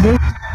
A.B.C.D.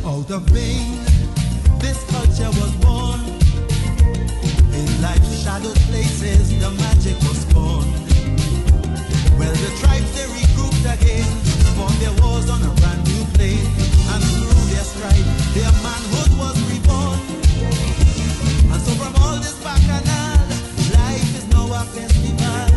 Out of vain, this culture was born. In life's shadowed places, the magic was born. Well, the tribes, they regrouped again, fought their wars on a brand new plane. And through their strife, their manhood was reborn. And so from all this bacchanal, life is now a festival.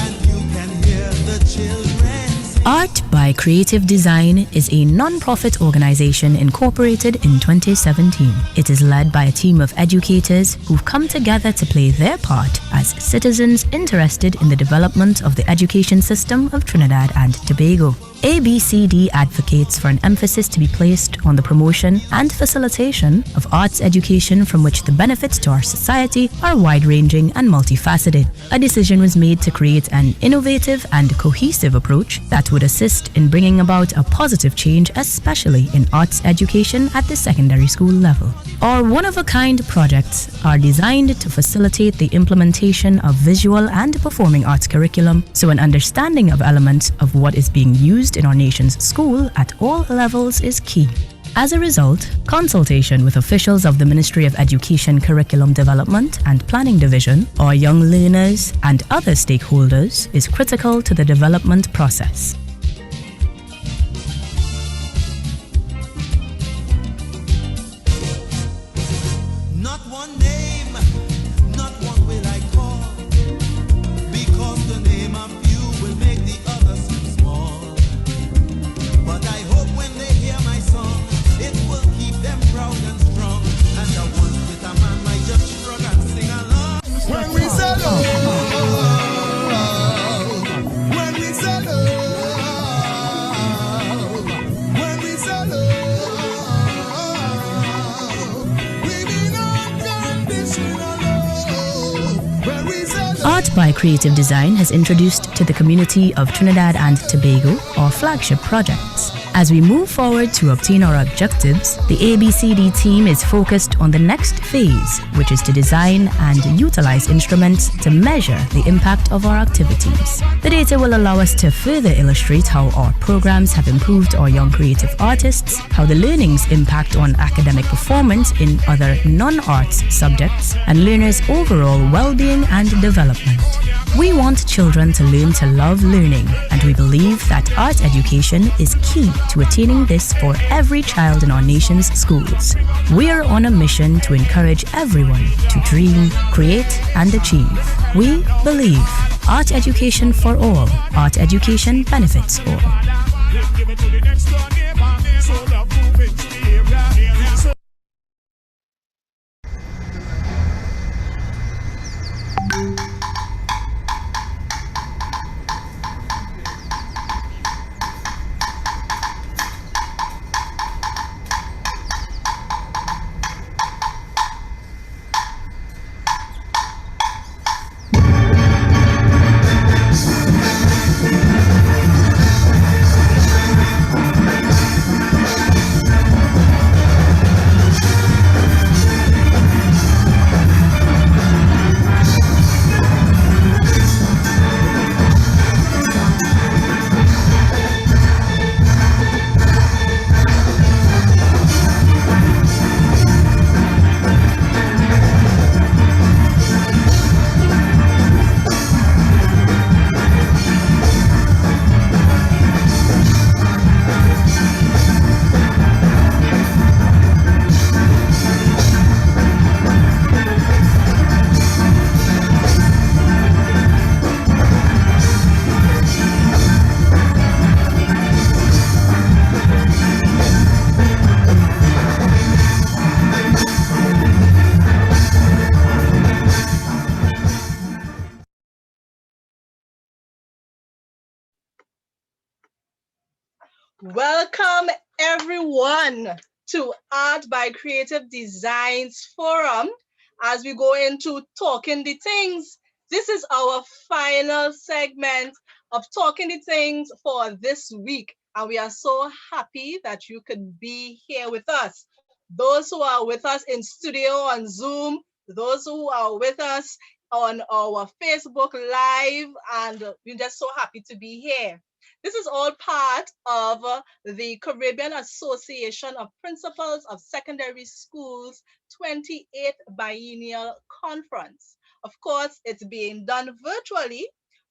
And you can hear the children sing. Art by Creative Design is a non-profit organization incorporated in 2017. It is led by a team of educators who've come together to play their part as citizens interested in the development of the education system of Trinidad and Tobago. A.B.C.D advocates for an emphasis to be placed on the promotion and facilitation of arts education, from which the benefits to our society are wide-ranging and multifaceted. A decision was made to create an innovative and cohesive approach that would assist in bringing about a positive change, especially in arts education at the secondary school level. Our one-of-a-kind projects are designed to facilitate the implementation of visual and performing arts curriculum, so an understanding of elements of what is being used in our nation's school at all levels is key. As a result, consultation with officials of the Ministry of Education Curriculum Development and Planning Division, our young learners, and other stakeholders is critical to the development process. Not one name, not one will I call, because the name of you will make the others seem small. But I hope when they hear my song, it will keep them proud and strong. And the ones with a man might just shrug and sing along. When we say love, when we say love, when we say love, we mean unconditional love. When we say love. Art by Creative Design has introduced to the community of Trinidad and Tobago our flagship projects. As we move forward to obtain our objectives, the A.B.C.D team is focused on the next phase, which is to design and utilize instruments to measure the impact of our activities. The data will allow us to further illustrate how our programs have improved our young creative artists, how the learnings impact on academic performance in other non-arts subjects, and learners' overall well-being and development. We want children to learn to love learning, and we believe that art education is key to attaining this for every child in our nation's schools. We are on a mission to encourage everyone to dream, create, and achieve. We believe art education for all. Art education benefits all. Welcome everyone to Art by Creative Designs Forum as we go into Talking the Things. This is our final segment of Talking the Things for this week, and we are so happy that you could be here with us. Those who are with us in studio on Zoom, those who are with us on our Facebook Live, and we're just so happy to be here. This is all part of the Caribbean Association of Principals of Secondary Schools 28th Biennial Conference. Of course, it's being done virtually,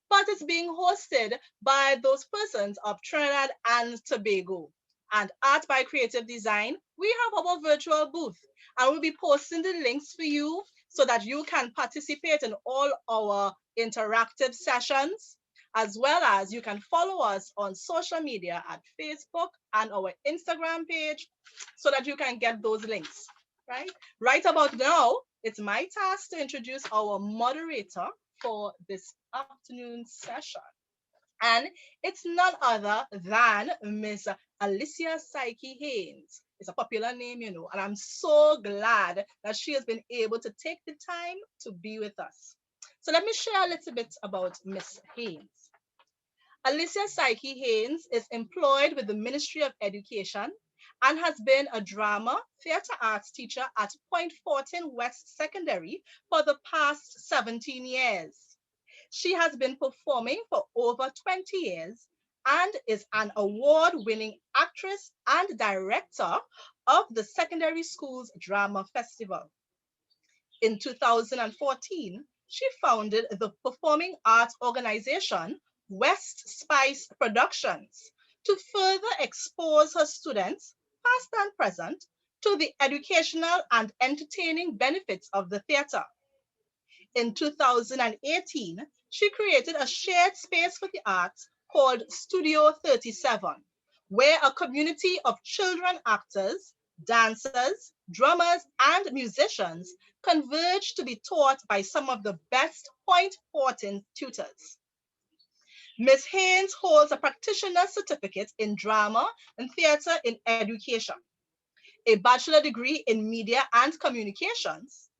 but it's being hosted by those persons of Trinidad and Tobago. And Art by Creative Design, we have our virtual booth, and we'll be posting the links for you so that you can participate in all our interactive sessions, as well as you can follow us on social media at Facebook and our Instagram page so that you can get those links, right? Right about now, it's my task to introduce our moderator for this afternoon session. And it's none other than Miss Alicia Psyche Haynes. It's a popular name, you know, and I'm so glad that she has been able to take the time to be with us. So let me share a little bit about Miss Haynes. Alicia Psyche Haynes is employed with the Ministry of Education and has been a drama, theatre arts teacher at Point Fortin West Secondary for the past 17 years. She has been performing for over 20 years and is an award-winning actress and director of the Secondary Schools Drama Festival. In 2014, she founded the performing arts organization West Spice Productions to further expose her students, past and present, to the educational and entertaining benefits of the theater. In 2018, she created a shared space for the arts called Studio 37, where a community of children actors, dancers, drummers, and musicians converge to be taught by some of the best Point Fortin tutors. Ms. Haynes holds a practitioner certificate in drama and theatre in education, a bachelor degree in media and communications,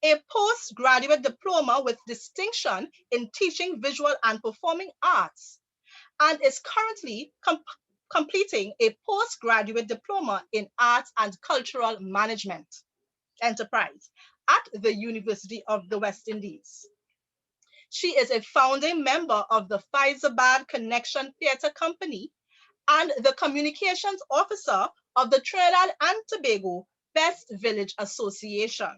a postgraduate diploma with distinction in teaching visual and performing arts, and is currently completing a postgraduate diploma in Arts and Cultural Management Enterprise at the University of the West Indies. She is a founding member of the Iezora Connection Theatre Company and the communications officer of the Trinidad and Tobago Best Village Association.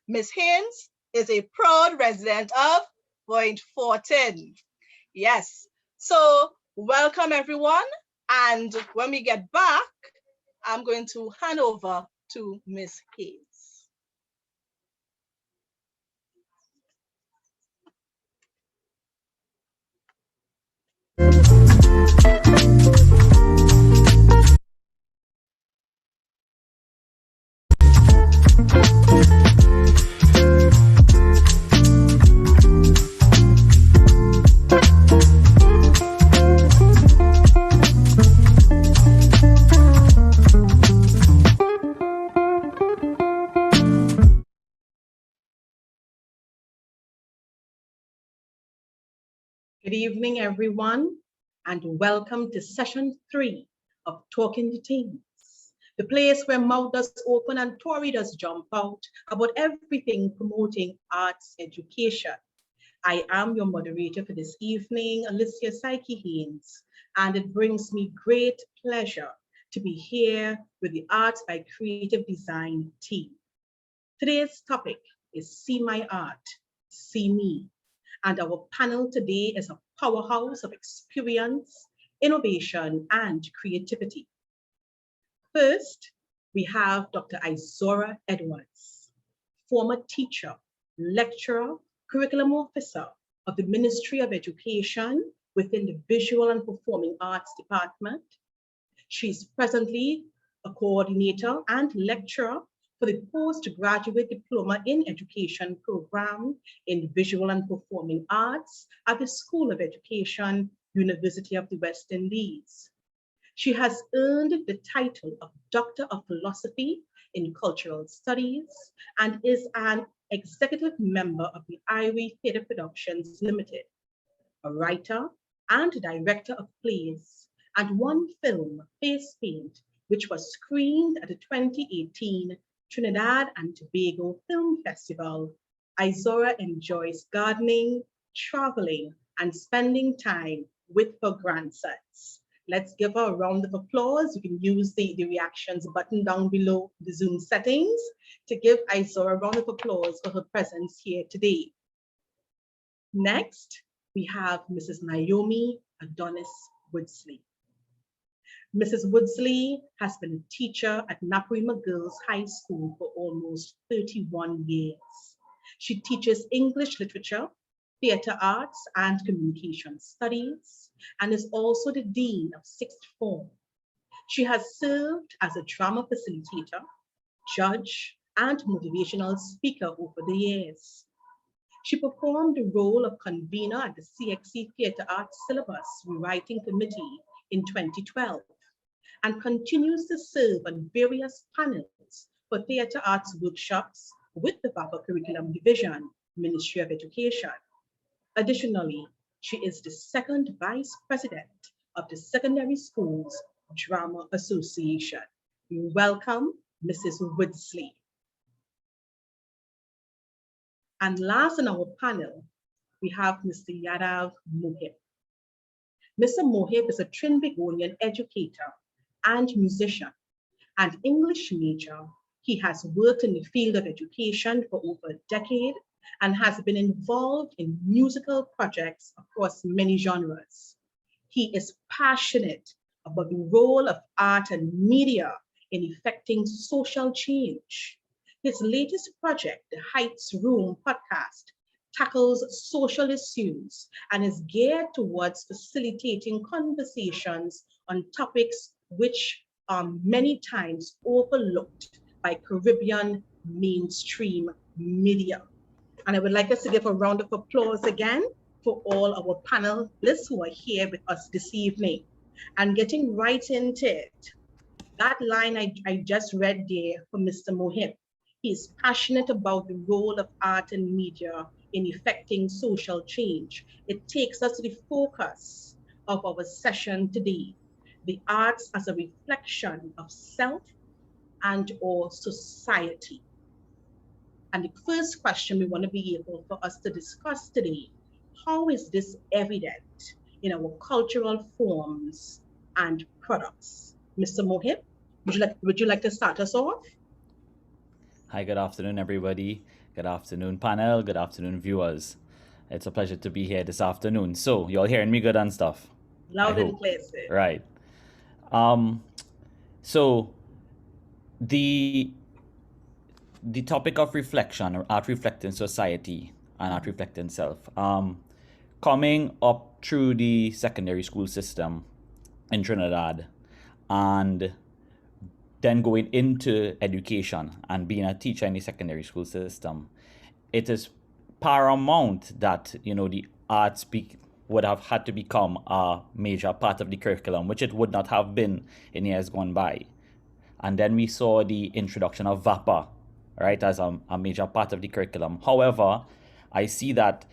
Ms. Haynes is a proud resident of Point 14. Yes, so welcome everyone. And when we get back, I'm going to hand over to Ms. Haynes. Good evening, everyone, and welcome to session 3 of Talking to Tings, the place where mouth does open and Tory does jump out about everything promoting arts education. I am your moderator for this evening, Alicia Psyche Haynes, and it brings me great pleasure to be here with the Arts by Creative Design team. Today's topic is See My Art, See Me. And our panel today is a powerhouse of experience, innovation, and creativity. First, we have Dr. Iezora Edwards, former teacher, lecturer, curriculum officer of the Ministry of Education within the Visual and Performing Arts Department. She's presently a coordinator and lecturer for the Postgraduate Diploma in Education program in Visual and Performing Arts at the School of Education, University of the West Indies. She has earned the title of Doctor of Philosophy in Cultural Studies and is an executive member of the Ivory Theatre Productions Limited, a writer and director of plays, and one film, Face Paint, which was screened at the 2018 Trinidad and Tobago Film Festival. Iezora enjoys gardening, traveling, and spending time with her grandsons. Let's give her a round of applause. You can use the reactions button down below the Zoom settings to give Iezora a round of applause for her presence here today. Next, we have Mrs. Naomi Adonis-Woodsley. Mrs. Woodsley has been a teacher at Naparima Girls High School for almost 31 years. She teaches English literature, theatre arts, and communication studies, and is also the Dean of Sixth Form. She has served as a drama facilitator, judge, and motivational speaker over the years. She performed the role of convener at the CXC Theatre Arts Syllabus Rewriting Committee in 2012 and continues to serve on various panels for theatre arts workshops with the VAPA Curriculum Division, Ministry of Education. Additionally, she is the second vice president of the Secondary Schools Drama Association. We welcome Mrs. Woodsley. And last on our panel, we have Mr. Yadav Mohip. Mr. Mohip is a Trinbagonian educator and musician and English major. He has worked in the field of education for over a decade and has been involved in musical projects across many genres. He is passionate about the role of art and media in effecting social change. His latest project, the Heights Room podcast, tackles social issues and is geared towards facilitating conversations on topics which are many times overlooked by Caribbean mainstream media. And I would like us to give a round of applause again for all our panelists who are here with us this evening. And getting right into it, that line I just read there from Mr. Mohip, he is passionate about the role of art and media in effecting social change. It takes us to the focus of our session today. the arts as a reflection of self and or society. And the first question we want to be able for us to discuss today, how is this evident in our cultural forms and products? Mr. Mohip, would you like to start us off? Hi, good afternoon, everybody. Good afternoon, panel. Good afternoon, viewers. It's a pleasure to be here this afternoon. So, you all hearing me good and stuff? Loud and clear, sir. Right. So, the topic of reflection, or art reflecting society and art reflecting self, coming up through the secondary school system in Trinidad, and then going into education and being a teacher in the secondary school system, it is paramount that, you know, the arts would have had to become a major part of the curriculum, which it would not have been in years gone by. And then we saw the introduction of VAPA, right, as a major part of the curriculum. However, I see that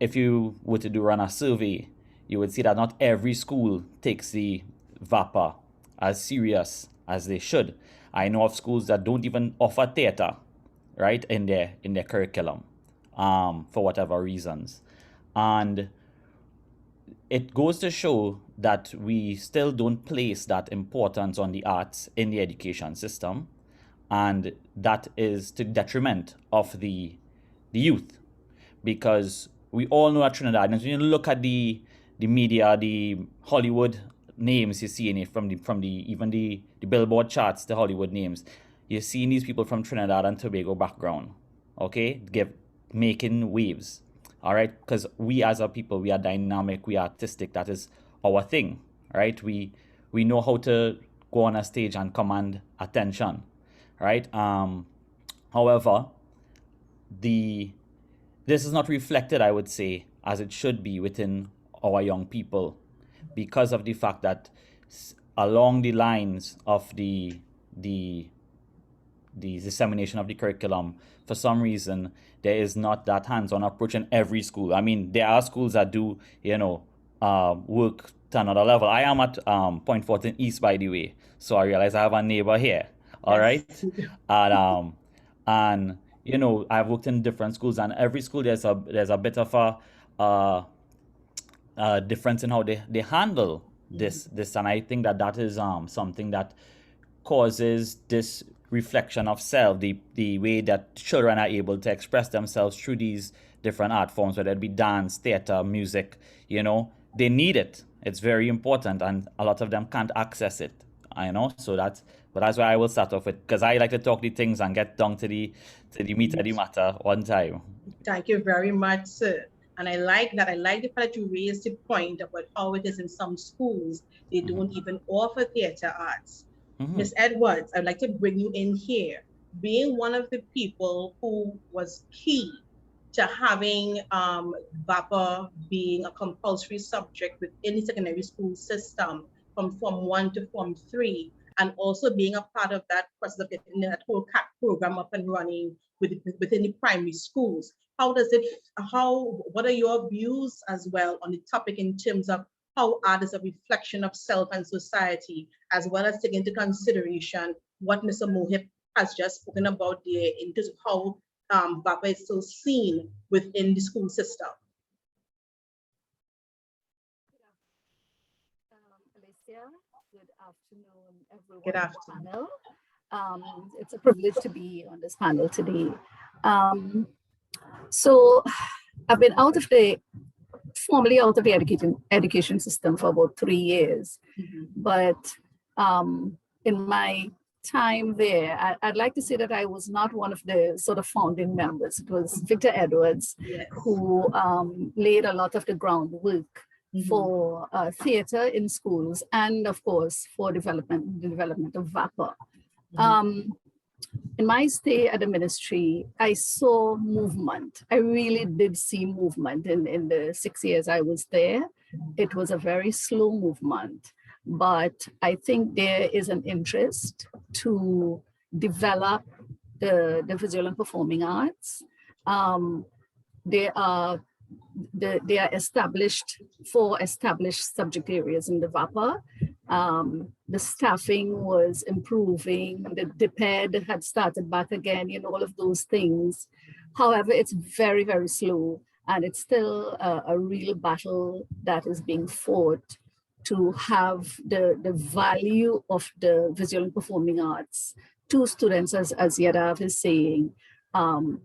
if you were to run a survey, you would see that not every school takes the VAPA as serious as they should. I know of schools that don't even offer theater, right, in their curriculum, for whatever reasons. And it goes to show that we still don't place that importance on the arts in the education system, and that is to the detriment of the youth, because we all know that Trinidad, and when you look at the media, the Hollywood names you see in it, from the even the Billboard charts, the Hollywood names, you're seeing these people from Trinidad and Tobago background, okay, making waves. All right, because we as a people, we are dynamic, we are artistic. That is our thing, right? We know how to go on a stage and command attention, right? However, this is not reflected, I would say, as it should be within our young people, because of the fact that along the lines of the dissemination of the curriculum, for some reason, there is not that hands-on approach in every school. I mean, there are schools that do, work to another level. I am at Point Fortin East, by the way, so I realize I have a neighbor here. All right, and you know, I've worked in different schools, and every school there's a bit of a difference in how they handle this, and I think that is something that causes this reflection of self, the way that children are able to express themselves through these different art forms, whether it be dance, theater, music. You know, they need it. It's very important, and a lot of them can't access it. So that's why I will start off with, because I like to talk the things and get down to the meat of the matter one time. Thank you very much, sir. And I like that. I like the fact that you raised the point about how it is in some schools, they don't even offer theater arts. Ms. Edwards, I'd like to bring you in here. Being one of the people who was key to having VAPA being a compulsory subject within the secondary school system from Form 1 to Form 3, and also being a part of that process of getting that whole CAP program up and running within the primary schools. What are your views as well on the topic in terms of how art is a reflection of self and society, as well as taking into consideration what Mr. Mohip has just spoken about there in terms of how VAPA is still seen within the school system? Alicia, good afternoon, everyone. Good afternoon. Panel. It's a privilege to be on this panel today. So I've been formally out of the education system for about 3 years. But in my time there, I'd like to say that I was not one of the sort of founding members. It was Victor Edwards, who laid a lot of the groundwork for theater in schools, and of course for the development of VAPA. In my stay at the ministry, I saw movement. I really did see movement in the 6 years I was there. It was a very slow movement, but I think there is an interest to develop the visual and performing arts. They are established subject areas in the VAPA. The staffing was improving, the DPED had started back again, all of those things. However, it's very, very slow, and it's still a real battle that is being fought to have the value of the visual and performing arts to students, as Yadav is saying,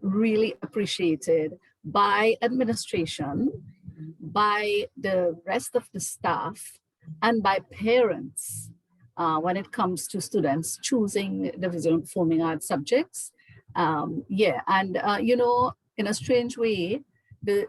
really appreciated by administration, by the rest of the staff, and by parents when it comes to students choosing the visual and performing arts subjects. In a strange way,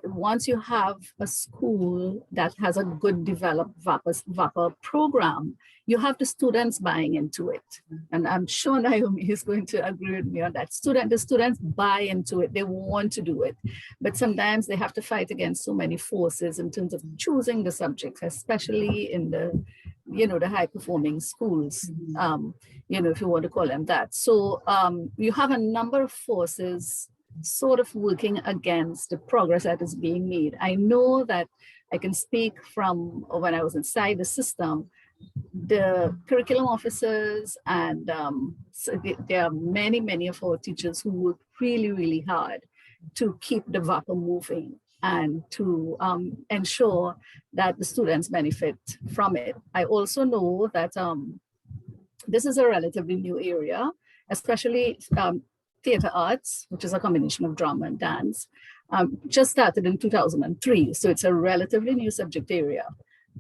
once you have a school that has a good developed VAPA program, you have the students buying into it. And I'm sure Naomi is going to agree with me on that. The students buy into it, they want to do it. But sometimes they have to fight against so many forces in terms of choosing the subjects, especially in the high performing schools, if you want to call them that. So you have a number of forces sort of working against the progress that is being made. I know that I can speak from when I was inside the system, the curriculum officers, and so there are many of our teachers who work really, really hard to keep the VAPA moving and to ensure that the students benefit from it. I also know that this is a relatively new area, especially theater arts, which is a combination of drama and dance, just started in 2003. So it's a relatively new subject area.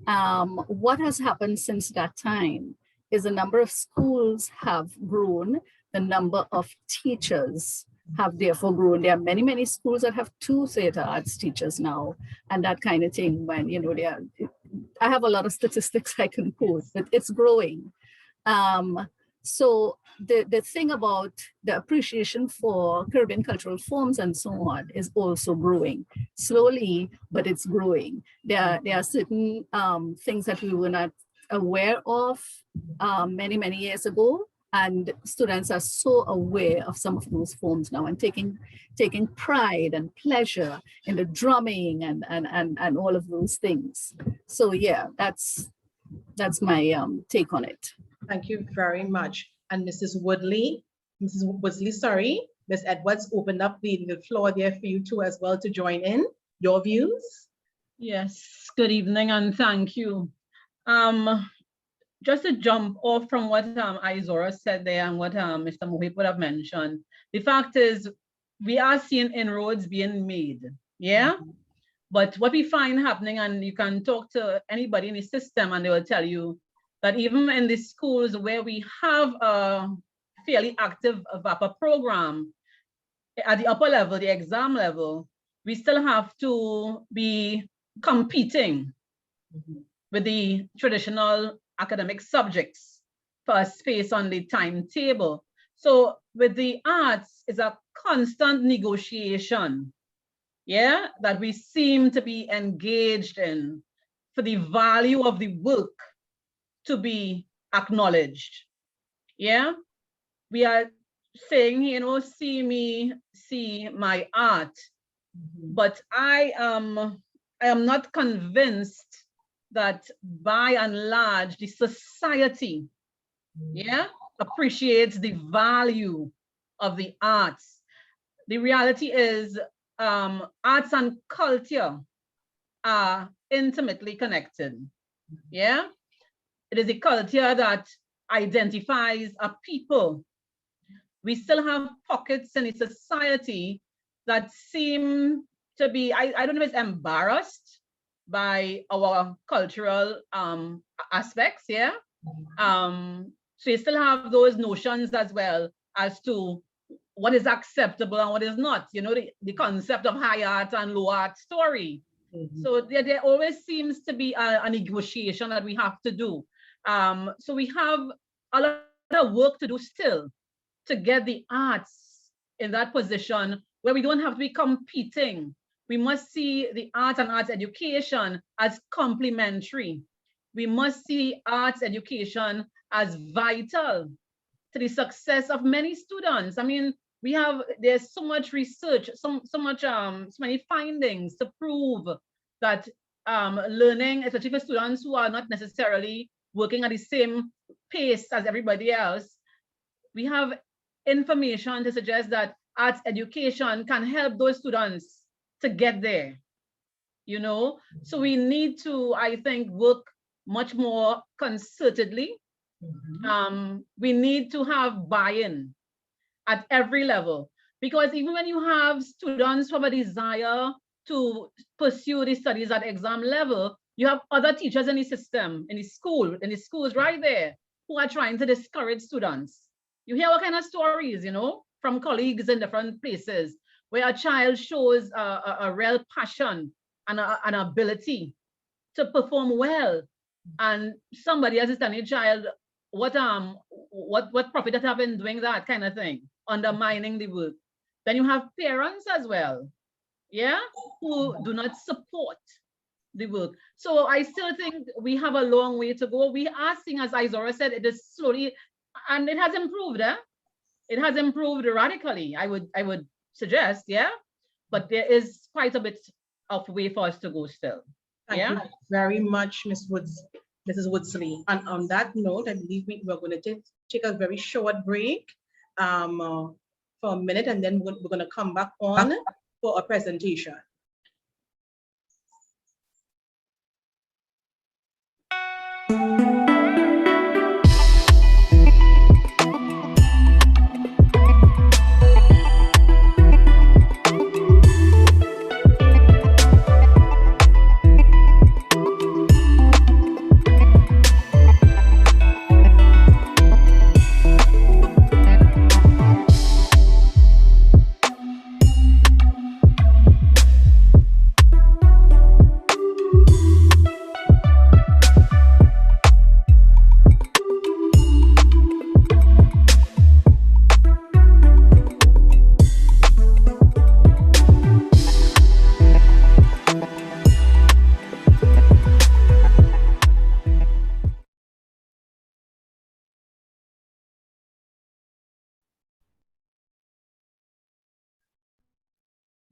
What has happened since that time is the number of schools have grown, the number of teachers have therefore grown. There are many schools that have 2 theater arts teachers now, and that kind of thing. When I have a lot of statistics I can quote, but it's growing. So the thing about the appreciation for Caribbean cultural forms and so on is also growing slowly, but it's growing. There are certain things that we were not aware of many years ago, and students are so aware of some of those forms now and taking pride and pleasure in the drumming and all of those things. So yeah, that's my take on it. Thank you very much. And Mrs. Woodsley, sorry, Ms. Edwards opened up the floor there for you too as well to join in. Your views? Yes, good evening and thank you. Just to jump off from what Iezora said there and what Mr. Mohip would have mentioned, the fact is we are seeing inroads being made, yeah? But what we find happening, and you can talk to anybody in the system and they will tell you that even in the schools where we have a fairly active VAPA program, at the upper level, the exam level, we still have to be competing with the traditional academic subjects for a space on the timetable. So with the arts, it's a constant negotiation, yeah, that we seem to be engaged in for the value of the work to be acknowledged. Yeah, we are saying, see me, see my art, but I am not convinced that by and large the society, yeah, appreciates the value of the arts. The reality is arts and culture are intimately connected. Yeah. It is a culture that identifies a people. We still have pockets in a society that seem to be, I don't know if it's embarrassed by our cultural aspects, yeah? So you still have those notions as well as to what is acceptable and what is not, the concept of high art and low art story. So there always seems to be a negotiation that we have to do. So we have a lot of work to do still to get the arts in that position where we don't have to be competing. We must see the arts and arts education as complementary. We must see arts education as vital to the success of many students. I mean, there's so much research, so many findings to prove that learning, especially for students who are not necessarily working at the same pace as everybody else, we have information to suggest that arts education can help those students to get there, you know? So we need to, I think, work much more concertedly. We need to have buy-in at every level, because even when you have students who have a desire to pursue the studies at exam level, you have other teachers in the system, in the schools right there, who are trying to discourage students. You hear what kind of stories, you know, from colleagues in different places, where a child shows a real passion and an ability to perform well, and somebody else is telling the child, what profit that have in doing that kind of thing, undermining the work. Then you have parents as well, yeah, who do not support the work. So I still think we have a long way to go. We are seeing, as Iezora said, it is slowly, and it has improved. It has improved radically, I would suggest, yeah. But there is quite a bit of way for us to go still. Thank you very much, Mrs. Woodsley. And on that note, I believe we're going to take a very short break for a minute, and then we're going to come back on for a presentation.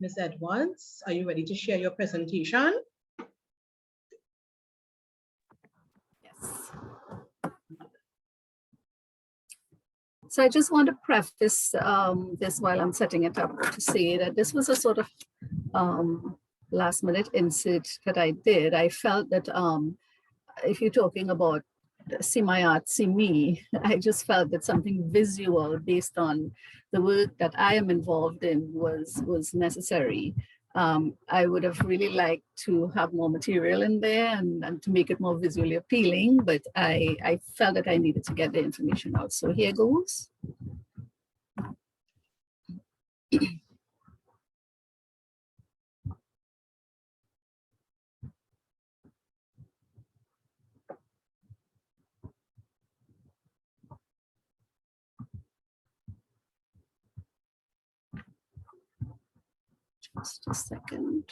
Ms. Edwards, are you ready to share your presentation? Yes. So I just want to preface this while I'm setting it up to say that this was a sort of last minute insert that I did. I felt that if you're talking about see my art, see me, I just felt that something visual based on the work that I am involved in was necessary. I would have really liked to have more material in there and to make it more visually appealing, but I felt that I needed to get the information out. So here goes. Just a second.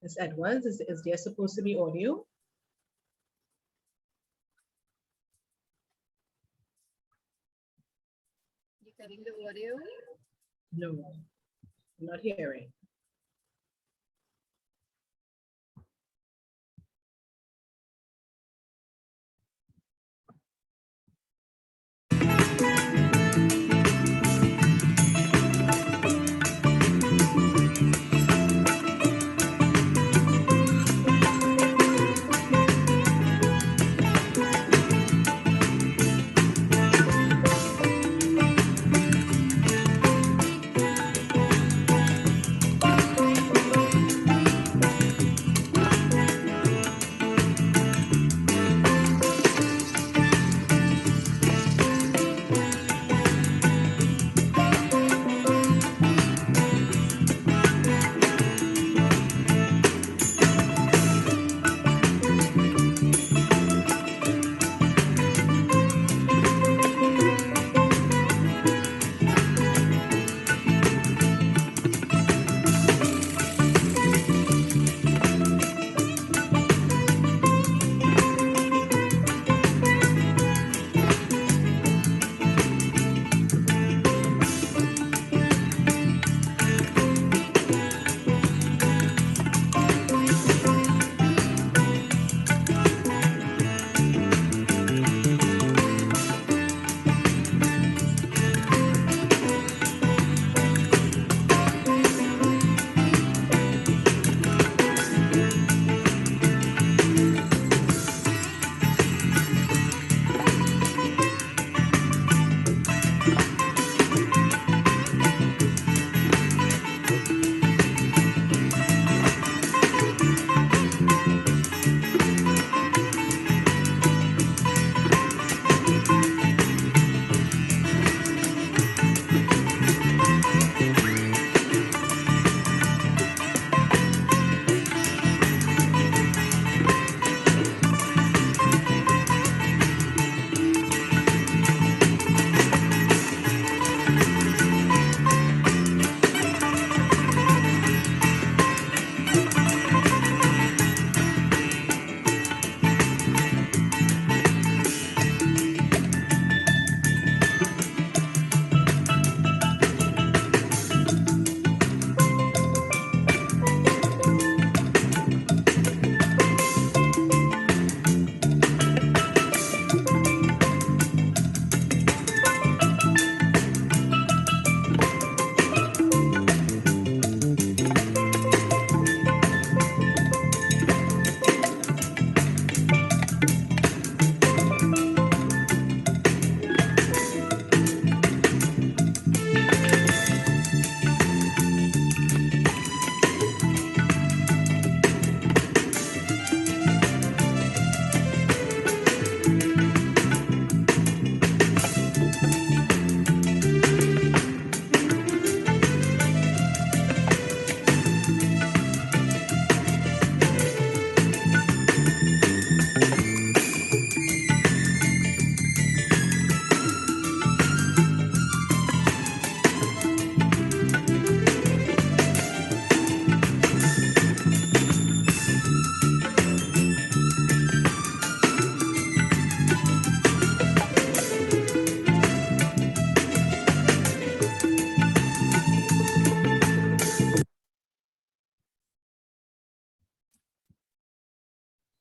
Ms. Edwards, is there supposed to be audio? You getting the audio? No, I'm not hearing.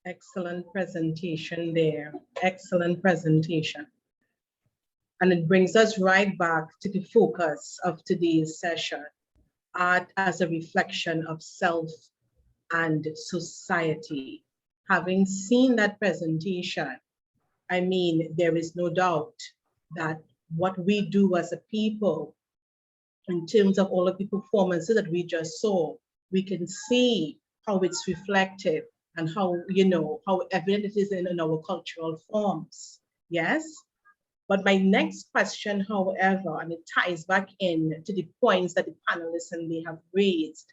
Excellent presentation there. Excellent presentation. And it brings us right back to the focus of today's session, art as a reflection of self and society. Having seen that presentation, I mean, there is no doubt that what we do as a people, in terms of all of the performances that we just saw, we can see how it's reflective and how, how evident it is in our cultural forms. Yes? But my next question, however, and it ties back in to the points that the panelists and they have raised,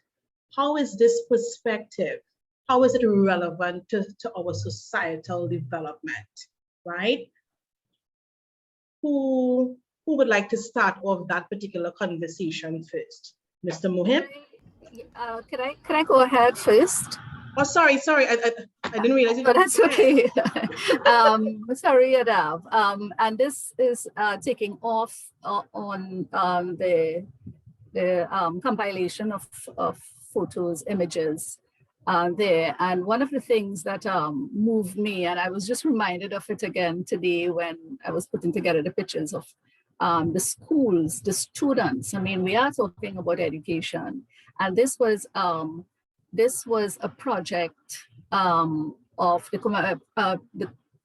how is this perspective, how is it relevant to our societal development, right? Who would like to start off that particular conversation first? Mr. Mohip? Can I go ahead first? Oh, sorry, I didn't realize you. But that's okay. Sorry, Yadav. And this is taking off on the compilation of photos, images there. And one of the things that moved me, and I was just reminded of it again today when I was putting together the pictures of the schools, the students. I mean, we are talking about education, and this was a project of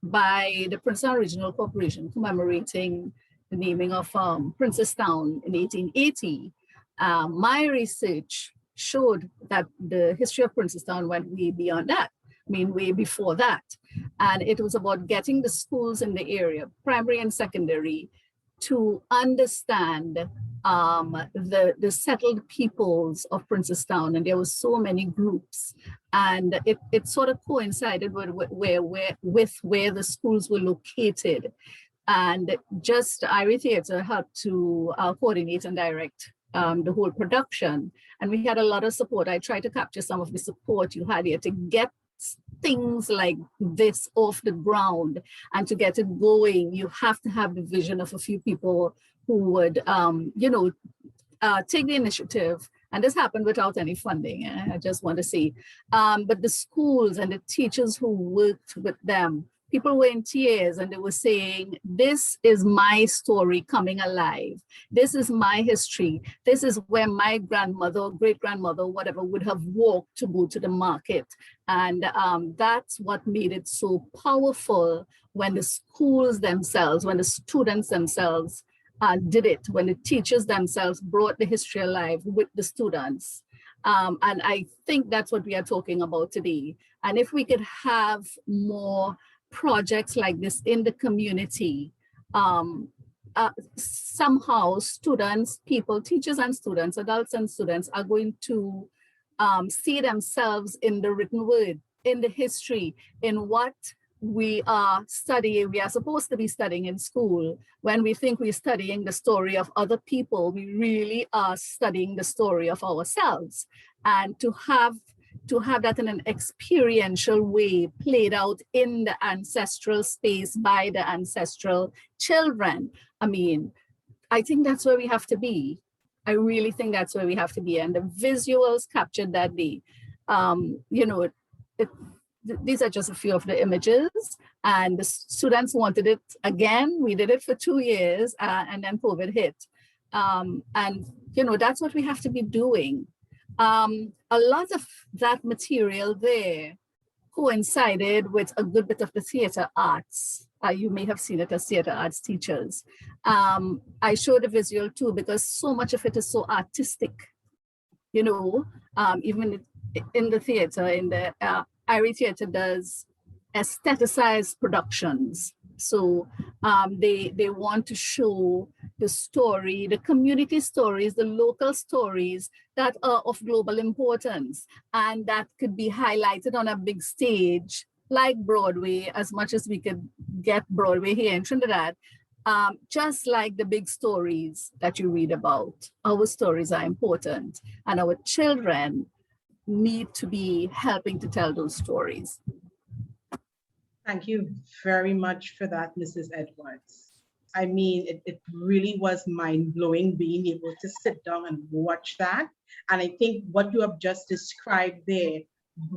by the Princeton Regional Corporation commemorating the naming of Princestown in 1880. My research showed that the history of Princestown went way beyond that. I mean, way before that. And it was about getting the schools in the area, primary and secondary, to understand the settled peoples of Princestown, and there were so many groups, and it sort of coincided with where the schools were located, and just Irie Theatre helped to coordinate and direct the whole production, and we had a lot of support. I tried to capture some of the support you had here to get things like this off the ground, and to get it going, you have to have the vision of a few people who would, take the initiative. And this happened without any funding, I just want to say. But the schools and the teachers who worked with them, people were in tears, and they were saying, this is my story coming alive. This is my history. This is where my grandmother, great-grandmother, whatever, would have walked to go to the market. And that's what made it so powerful when the schools themselves, when the students themselves did it, when the teachers themselves brought the history alive with the students. And I think that's what we are talking about today. And if we could have more projects like this in the community, somehow students, people, teachers and students, adults and students are going to see themselves in the written word, in the history, in what we are studying, we are supposed to be studying in school. When we think we're studying the story of other people, we really are studying the story of ourselves. And to have that in an experiential way played out in the ancestral space by the ancestral children, I mean, I think that's where we have to be. I really think that's where we have to be. And the visuals captured that day, these are just a few of the images, and the students wanted it again. We did it for 2 years, and then COVID hit. And, that's what we have to be doing. A lot of that material there coincided with a good bit of the theater arts. You may have seen it as theater arts teachers. I showed the visual too, because so much of it is so artistic, even in the theater, in the Irie Theatre does aestheticized productions. So they want to show the story, the community stories, the local stories that are of global importance, and that could be highlighted on a big stage like Broadway, as much as we could get Broadway here in Trinidad. Just like the big stories that you read about, our stories are important, and our children need to be helping to tell those stories. Thank you very much for that, Mrs. Edwards. I mean, it really was mind-blowing being able to sit down and watch that. And I think what you have just described there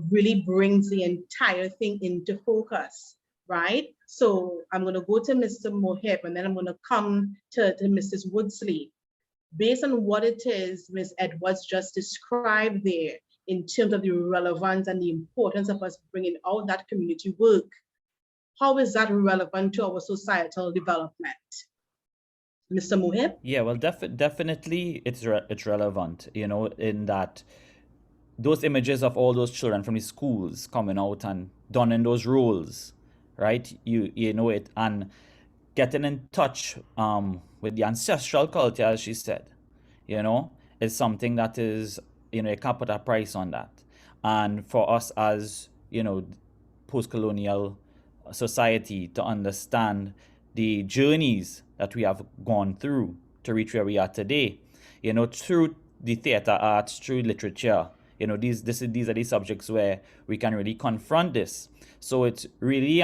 really brings the entire thing into focus, right? So I'm going to go to Mr. Mohip, and then I'm going to come to Mrs. Woodsley. Based on what it is Ms. Edwards just described there in terms of the relevance and the importance of us bringing out that community work, how is that relevant to our societal development? Mr. Mohip? Yeah, well, definitely it's relevant, you know, in that those images of all those children from the schools coming out and donning those roles, right? You know it, and getting in touch with the ancestral culture, as she said, you know, is something that is, you know, you can't put a price on that. And for us as, you know, post-colonial society to understand the journeys that we have gone through to reach where we are today, you know, through the theater arts, through literature, you know, these are the subjects where we can really confront this. So it's really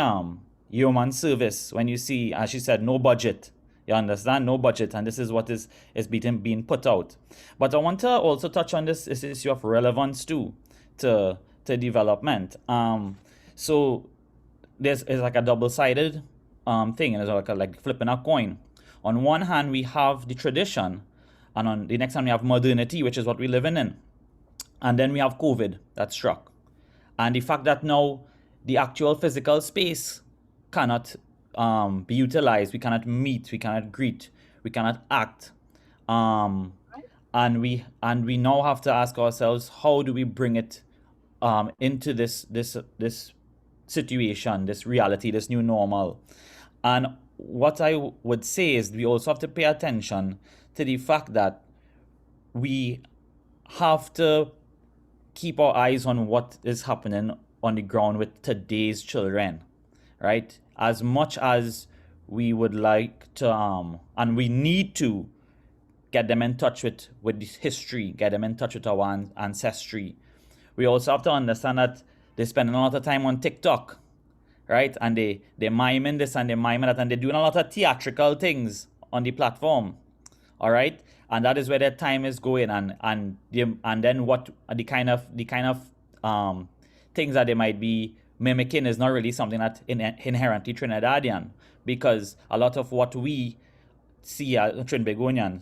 human service when you see, as she said, no budget. You understand? No budget, and this is what is being put out. But I want to also touch on this issue of relevance too to development. So there's like a double-sided thing, and it's like flipping a coin. On one hand, we have the tradition, and on the next hand, we have modernity, which is what we're living in. And then we have COVID that struck. And the fact that now the actual physical space cannot be utilized, we cannot meet, we cannot greet, we cannot act. And we now have to ask ourselves, how do we bring it into this situation, this reality, this new normal? And what I would say is we also have to pay attention to the fact that we have to keep our eyes on what is happening on the ground with today's children, right? As much as we would like to, and we need to get them in touch with history, get them in touch with our ancestry. We also have to understand that they're spending a lot of time on TikTok, right? And they're miming this and they're miming that, and they're doing a lot of theatrical things on the platform, all right? And that is where their time is going, and then what the kind of things that they might be mimicking is not really something that inherently Trinidadian, because a lot of what we see as Trinbagonian,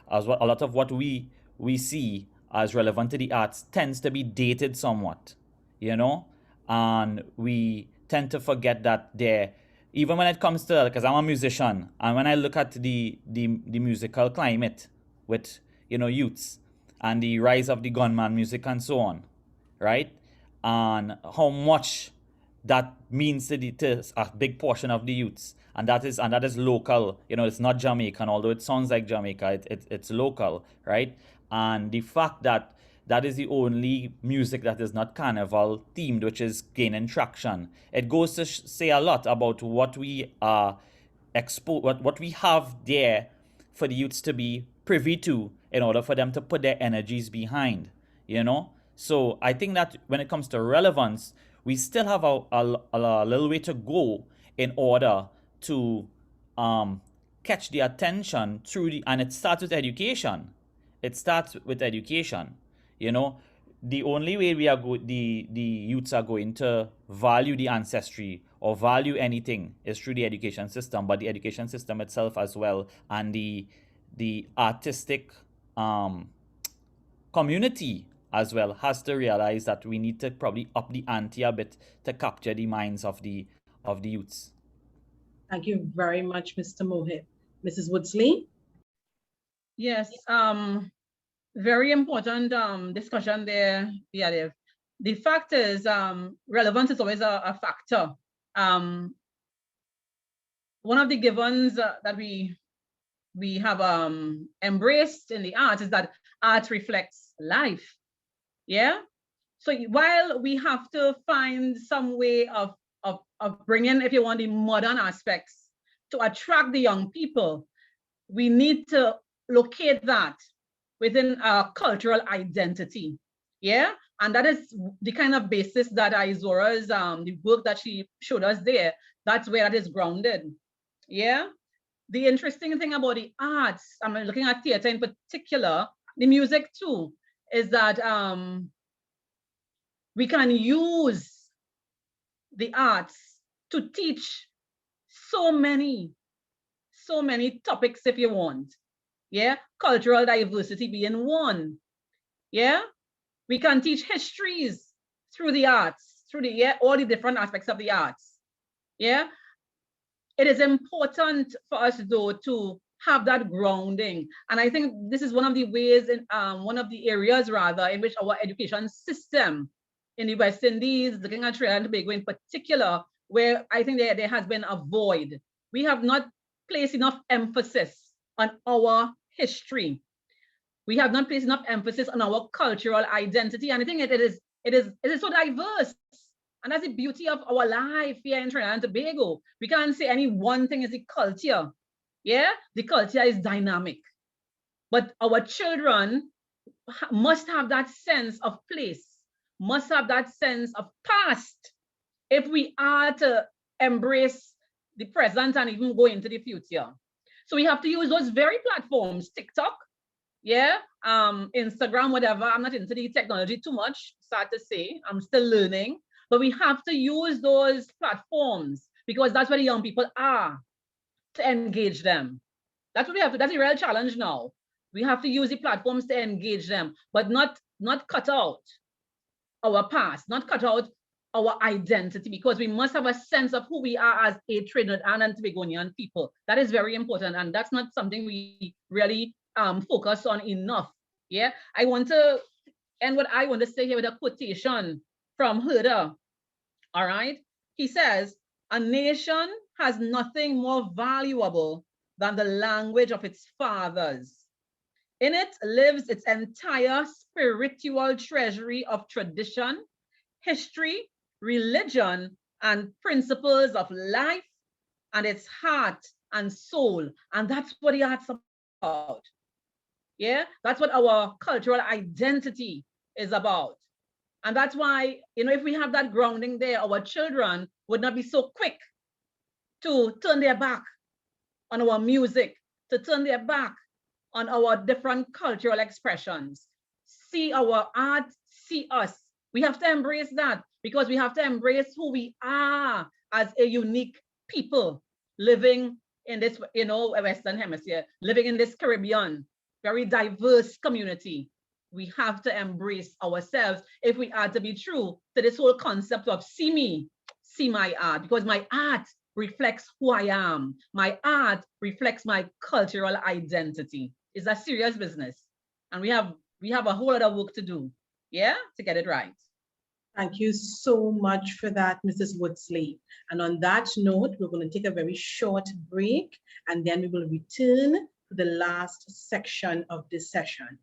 a lot of what we see as relevant to the arts tends to be dated somewhat, you know, and we tend to forget that even when it comes to, because I'm a musician, and when I look at the musical climate with, you know, youths and the rise of the gunman music and so on, right? And how much that means to a big portion of the youths, and that is local. You know, it's not Jamaican, although it sounds like Jamaica. It's local, right? And the fact that that is the only music that is not carnival themed, which is gaining traction, it goes to say a lot about what we are what we have there for the youths to be privy to in order for them to put their energies behind, you know? So I think that when it comes to relevance, we still have a little way to go in order to catch the attention and it starts with education. It starts with education, you know? The only way the youths are going to value the ancestry or value anything is through the education system, but the education system itself as well, and the artistic community as well has to realize that we need to probably up the ante a bit to capture the minds of the youths. Thank you very much, Mr. Mohip. Mrs. Woodsley? Yes, very important discussion there, Yadav. The fact is, relevance is always a factor. One of the givens that we have embraced in the arts is that art reflects life. Yeah. So while we have to find some way of bringing, if you want, the modern aspects to attract the young people, we need to locate that within our cultural identity. Yeah. And that is the kind of basis that Iezora's, the work that she showed us there, that's where that is grounded. Yeah. The interesting thing about the arts, I'm looking at theater in particular, the music too, is that We can use the arts to teach so many topics if you want. Yeah, cultural diversity being one. Yeah, we can teach histories through the arts, through the all the different aspects of the arts. Yeah, it is important for us though to have that grounding, and I think this is one of the ways in one of the areas rather in which our education system in the West Indies, looking at Trinidad and Tobago in particular, where I think there has been a void. We have not placed enough emphasis on our history. We have not placed enough emphasis on our cultural identity. And I think it is so diverse. And that's the beauty of our life here in Trinidad and Tobago. We can't say any one thing is the culture. Yeah, the culture is dynamic. But our children must have that sense of place, must have that sense of past if we are to embrace the present and even go into the future. So we have to use those very platforms, TikTok, yeah, Instagram, whatever. I'm not into the technology too much, sad to say. I'm still learning, but we have to use those platforms because that's where the young people are, to engage them. That's what we have to, that's a real challenge now. We have to use the platforms to engage them, but not cut out our past, not cut out our identity, because we must have a sense of who we are as a Trinidad and Tobagonian people. That is very important, and that's not something we really focus on enough. Yeah, I want to end what I want to say here with a quotation from Herder. All right, he says, "A nation has nothing more valuable than the language of its fathers. In it lives its entire spiritual treasury of tradition, history, religion, and principles of life, and its heart and soul." And that's what the art's about. Yeah, that's what our cultural identity is about. And that's why, you know, if we have that grounding there, our children would not be so quick to turn their back on our music, to turn their back on our different cultural expressions. See our art, see us. We have to embrace that, because we have to embrace who we are as a unique people living in this, you know, Western Hemisphere, living in this Caribbean, very diverse community. We have to embrace ourselves if we are to be true to this whole concept of see me, see my art, because my art reflects who I am. My art reflects my cultural identity. It's a serious business, and we have a whole lot of work to do, yeah, to get it right. Thank you so much for that, Mrs. Woodsley. And on that note, we're going to take a very short break, and then we will return to the last section of this session.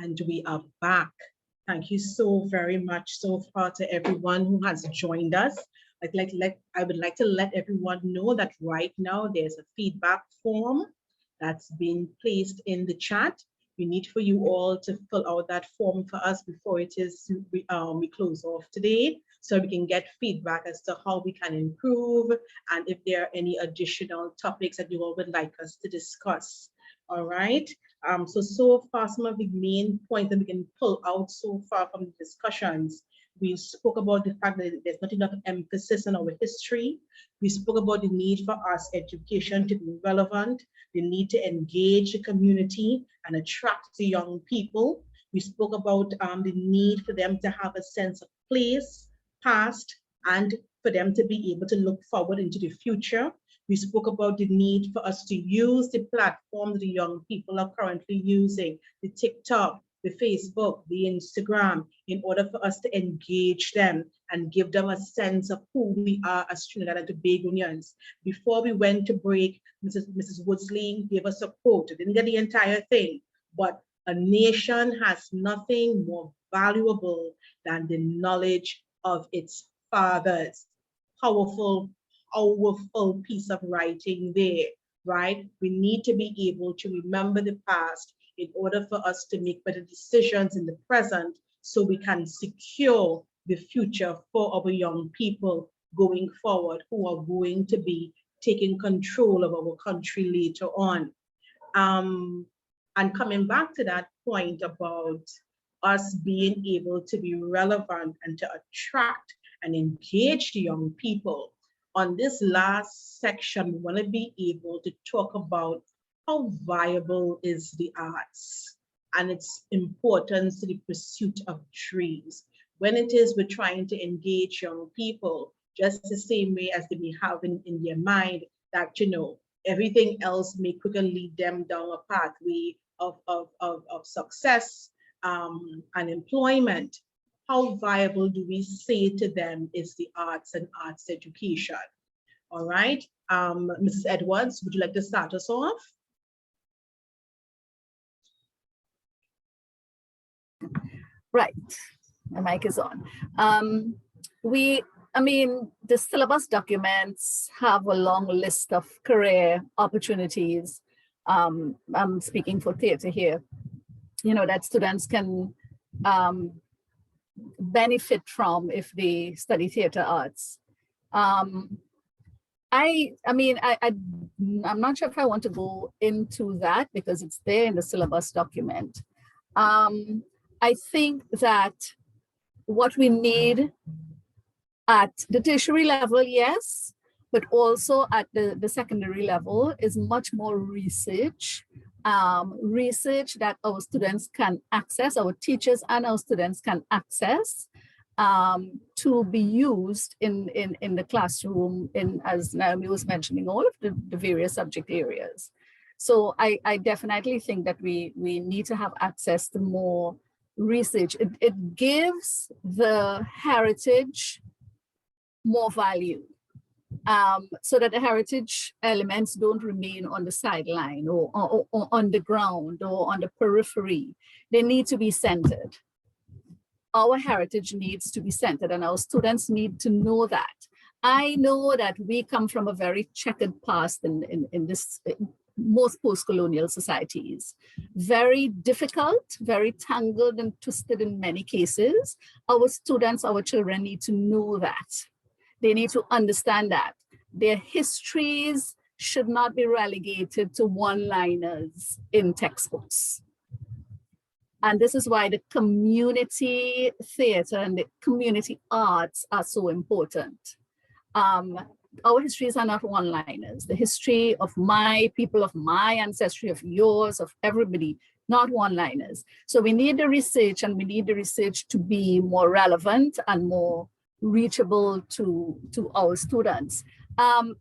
And we are back. Thank you so very much so far to everyone who has joined us. I would like to let everyone know that right now there's a feedback form that's been placed in the chat. We need for you all to fill out that form for us before we close off today, so we can get feedback as to how we can improve and if there are any additional topics that you all would like us to discuss. All right. So far, some of the main points that we can pull out so far from the discussions. We spoke about the fact that there's not enough emphasis on our history. We spoke about the need for arts education to be relevant, the need to engage the community and attract the young people. We spoke about the need for them to have a sense of place, past, and for them to be able to look forward into the future. We spoke about the need for us to use the platform the young people are currently using, the TikTok, the Facebook, the Instagram, in order for us to engage them and give them a sense of who we are as Trinidad and Tobagonians. Before we went to break, Mrs. Woodsley gave us a quote. I didn't get the entire thing, but a nation has nothing more valuable than the knowledge of its fathers. Powerful piece of writing there, right? We need to be able to remember the past in order for us to make better decisions in the present, so we can secure the future for our young people going forward, who are going to be taking control of our country later on. And coming back to that point about us being able to be relevant and to attract and engage the young people, on this last section, we want to be able to talk about how viable is the arts and its importance to the pursuit of dreams. When it is we're trying to engage young people, just the same way as they may have in their mind that, you know, everything else may quickly lead them down a pathway of success and employment. How viable do we say to them is the arts and arts education? All right, Mrs. Edwards, would you like to start us off? Right, my mic is on. The syllabus documents have a long list of career opportunities. I'm speaking for theater here, you know, that students can benefit from if they study theater arts. I'm not sure if I want to go into that because it's there in the syllabus document. I think that what we need at the tertiary level, yes, but also at the secondary level is much more research, research that our students can access, our teachers and our students can access to be used in the classroom, as Naomi was mentioning, all of the various subject areas. So I definitely think that we need to have access to more research. It gives the heritage more value, so that the heritage elements don't remain on the sideline or on the ground or on the periphery. They need to be centered. Our heritage needs to be centered, and our students need to know that. I know that we come from a very checkered past in most post-colonial societies. Very difficult, very tangled and twisted in many cases. Our students, our children need to know that. They need to understand that. Their histories should not be relegated to one-liners in textbooks. And this is why the community theater and the community arts are so important. Our histories are not one-liners. The history of my people, of my ancestry, of yours, of everybody, not one-liners. So we need the research, and we need the research to be more relevant and more reachable to our students.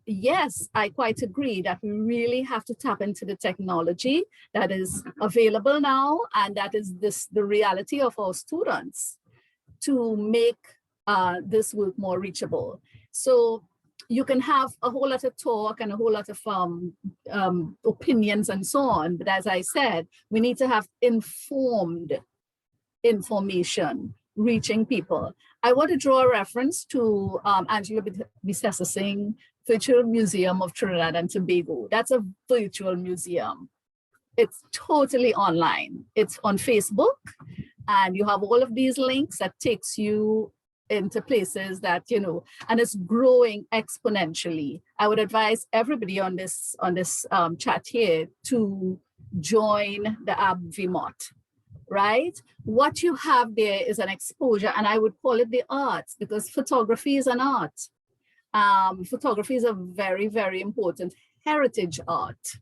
Yes, I quite agree that we really have to tap into the technology that is available now, and that is the reality of our students to make this work more reachable. So you can have a whole lot of talk and a whole lot of opinions and so on. But as I said, we need to have informed information reaching people. I want to draw a reference to Angela Bissessing Virtual Museum of Trinidad and Tobago. That's a virtual museum. It's totally online. It's on Facebook, and you have all of these links that takes you into places that, you know, and it's growing exponentially. I would advise everybody on this chat here to join the ABVMOT, right? What you have there is an exposure, and I would call it the arts, because photography is an art. Photography is a very, very important heritage art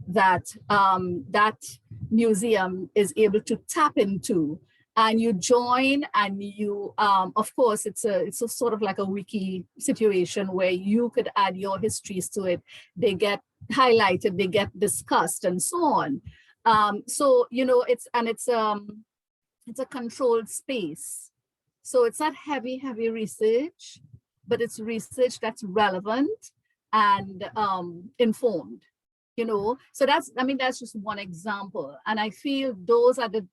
that that museum is able to tap into. And you join, and you, of course, it's a sort of like a wiki situation where you could add your histories to it. They get highlighted, they get discussed, and so on. So, you know, it's a controlled space. So it's not heavy research, but it's research that's relevant and informed. You know, so that's just one example. And I feel those are the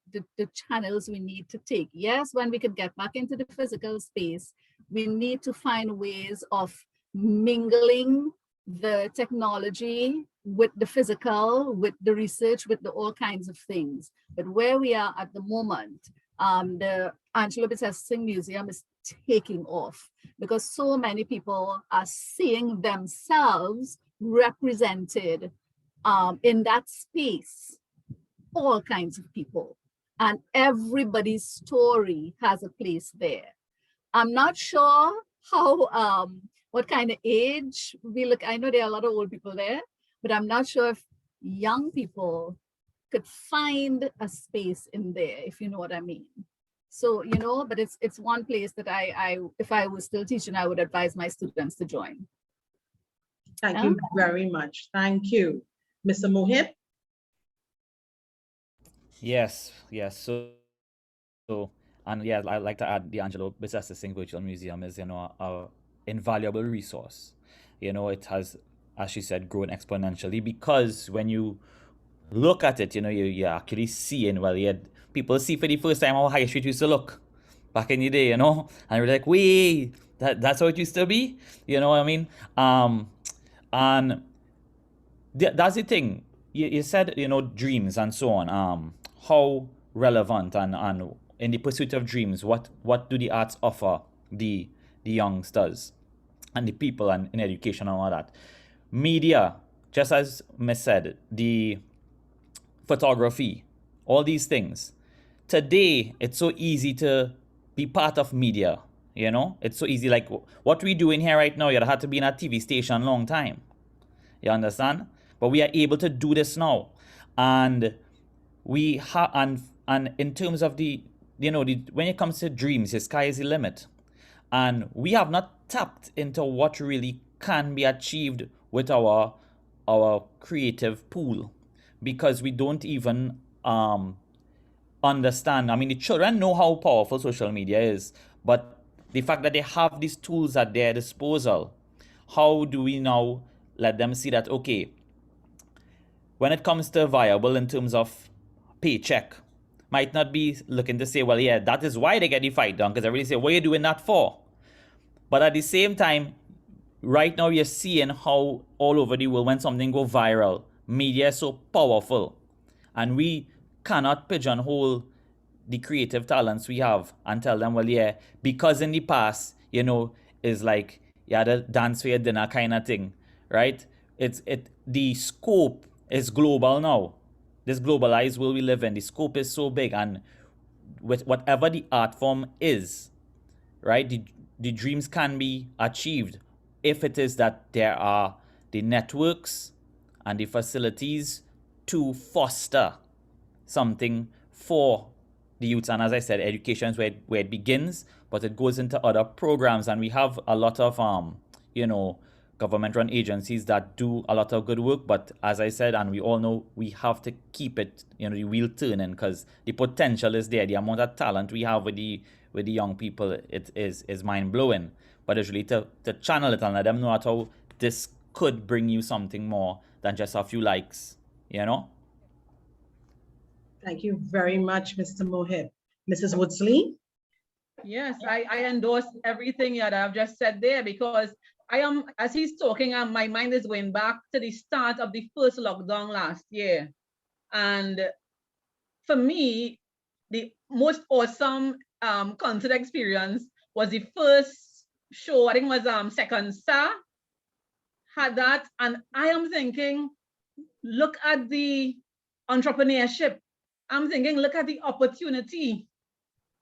channels we need to take. Yes, when we could get back into the physical space, we need to find ways of mingling the technology with the physical, with the research, with the all kinds of things. But where we are at the moment, the Angela Bissessing Museum is taking off because so many people are seeing themselves represented in that space, all kinds of people, and everybody's story has a place there. I'm not sure how, what kind of age we look. I know there are a lot of old people there, but I'm not sure if young people could find a space in there, if you know what I mean. So, you know, but it's one place that I if I was still teaching, I would advise my students to join. Thank you very much. Thank you. Mr. Mohip? Yes. So, and yeah, I'd like to add the Angela Bissessing Virtual Museum is, you know, an invaluable resource. You know, it has, as she said, grown exponentially because when you look at it, you know, you're actually seeing, well, people see for the first time how High Street used to look back in the day, you know, and you're like, wait, that's how it used to be? You know what I mean? And that's the thing. You said, you know, dreams and so on. How relevant and in the pursuit of dreams, what do the arts offer the youngsters and the people and in education and all that? Media, just as Miss said, the photography, all these things. Today, it's so easy to be part of media. You know, it's so easy. Like what we do in here right now, you'd had to be in a TV station long time. You understand? But we are able to do this now, and we have and in terms of the, you know, when it comes to dreams, the sky is the limit, and we have not tapped into what really can be achieved with our creative pool, because we don't even understand. I mean, the children know how powerful social media is, but the fact that they have these tools at their disposal, how do we now let them see that, okay, when it comes to viable in terms of paycheck, might not be looking to say, well, yeah, that is why they get the fight done, because everybody say, what are you doing that for? But at the same time, right now you're seeing how all over the world, when something go viral, media is so powerful, and we cannot pigeonhole the creative talents we have and tell them, well, yeah, because in the past, you know, is like, you had a dance for your dinner kind of thing, right? The scope is global now. This globalized world we live in, the scope is so big, and with whatever the art form is, right, the dreams can be achieved if it is that there are the networks and the facilities to foster something for the youth. And as I said, education is where it begins, but it goes into other programs, and we have a lot of you know, government-run agencies that do a lot of good work. But as I said, and we all know, we have to keep it, you know, the wheel turning, because the potential is there. The amount of talent we have with the young people, it is mind-blowing. but it's really to channel it and let them know how this could bring you something more than just a few likes, you know? Thank you very much, Mr. Mohip. Mrs. Woodsley? Yes, I endorse everything Yadav just said there, because I am, as he's talking, my mind is going back to the start of the first lockdown last year. And for me, the most awesome concert experience was the first show. I think it was Second Star had that, and I am thinking, look at the entrepreneurship. I'm thinking, look at the opportunity,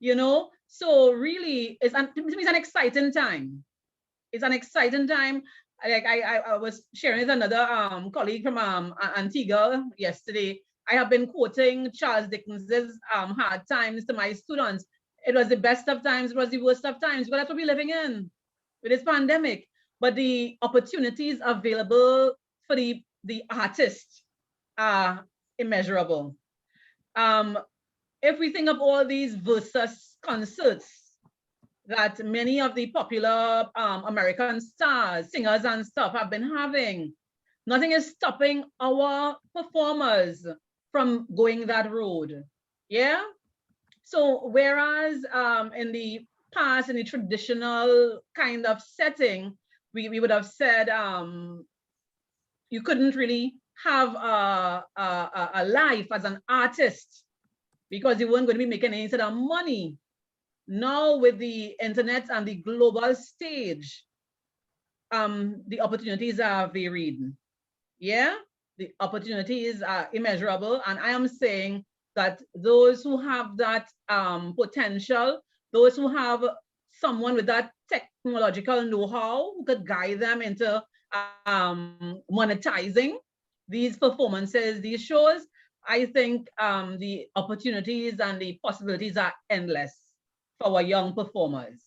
you know. So really, it's an exciting time. It's an exciting time. Like I was sharing with another colleague from Antigua yesterday. I have been quoting Charles Dickens's Hard Times to my students. It was the best of times, it was the worst of times. Well, that's what we're living in with this pandemic. But the opportunities available for the artists are immeasurable. If we think of all these versus concerts that many of the popular American stars, singers and stuff have been having, nothing is stopping our performers from going that road. Yeah. So whereas in the past, in the traditional kind of setting, we would have said you couldn't really have a life as an artist because you weren't going to be making any sort of money. Now with the internet and the global stage, the opportunities are varied. Yeah, the opportunities are immeasurable. And I am saying that those who have that potential, those who have someone with that technological know-how who could guide them into monetizing these performances, these shows, I think the opportunities and the possibilities are endless for our young performers.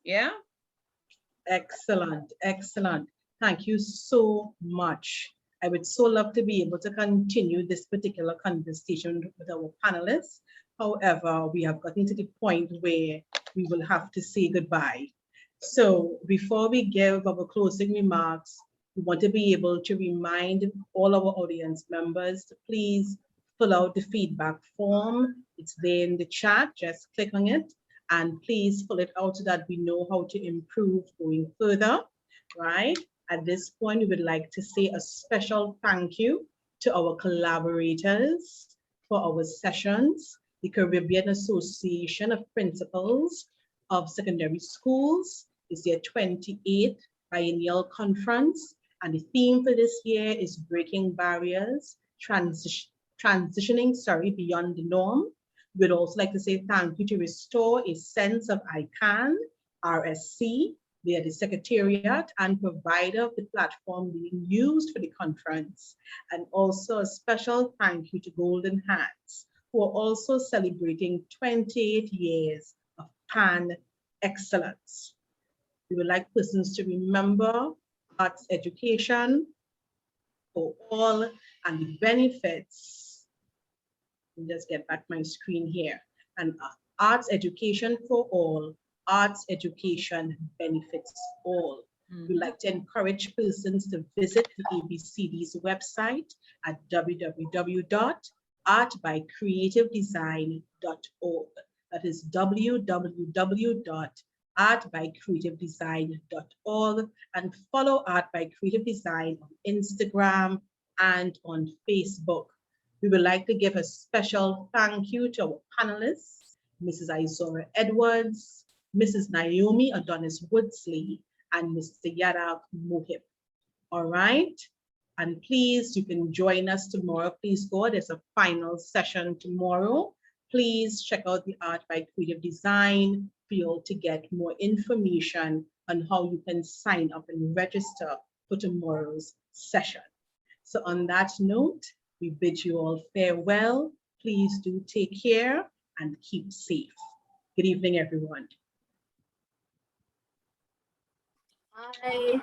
Yeah. Excellent, excellent. Thank you so much. I would so love to be able to continue this particular conversation with our panelists. However, we have gotten to the point where we will have to say goodbye. So before we give our closing remarks, we want to be able to remind all our audience members to please fill out the feedback form. It's there in the chat, just click on it. And please fill it out so that we know how to improve going further, right? At this point, we would like to say a special thank you to our collaborators for our sessions, the Caribbean Association of Principals of Secondary Schools is their 28th Biennial Conference, and the theme for this year is Breaking Barriers, Transitioning Beyond the Norm. We'd also like to say thank you to Restore a Sense of I Can, RSC. They are the secretariat and provider of the platform being used for the conference. And also a special thank you to Golden Hats, who are also celebrating 28 years of Pan excellence. We would like persons to remember arts education for all and the benefits. Let me just get back my screen here. And arts education for all, arts education benefits all. We'd like to encourage persons to visit the A.B.C.D's website at www.artbycreativedesign.org. That is www.artbycreativedesign.org, and follow Art by Creative Design on Instagram and on Facebook. We would like to give a special thank you to our panelists, Mrs. Iezora Edwards, Mrs. Naomi Adonis-Woodsley, and Mr. Yadav Mohip. All right. And please, you can join us tomorrow. Please go. There's a final session tomorrow. Please check out the Art by Creative Design field to get more information on how you can sign up and register for tomorrow's session. So on that note, we bid you all farewell. Please do take care and keep safe. Good evening, everyone. Bye.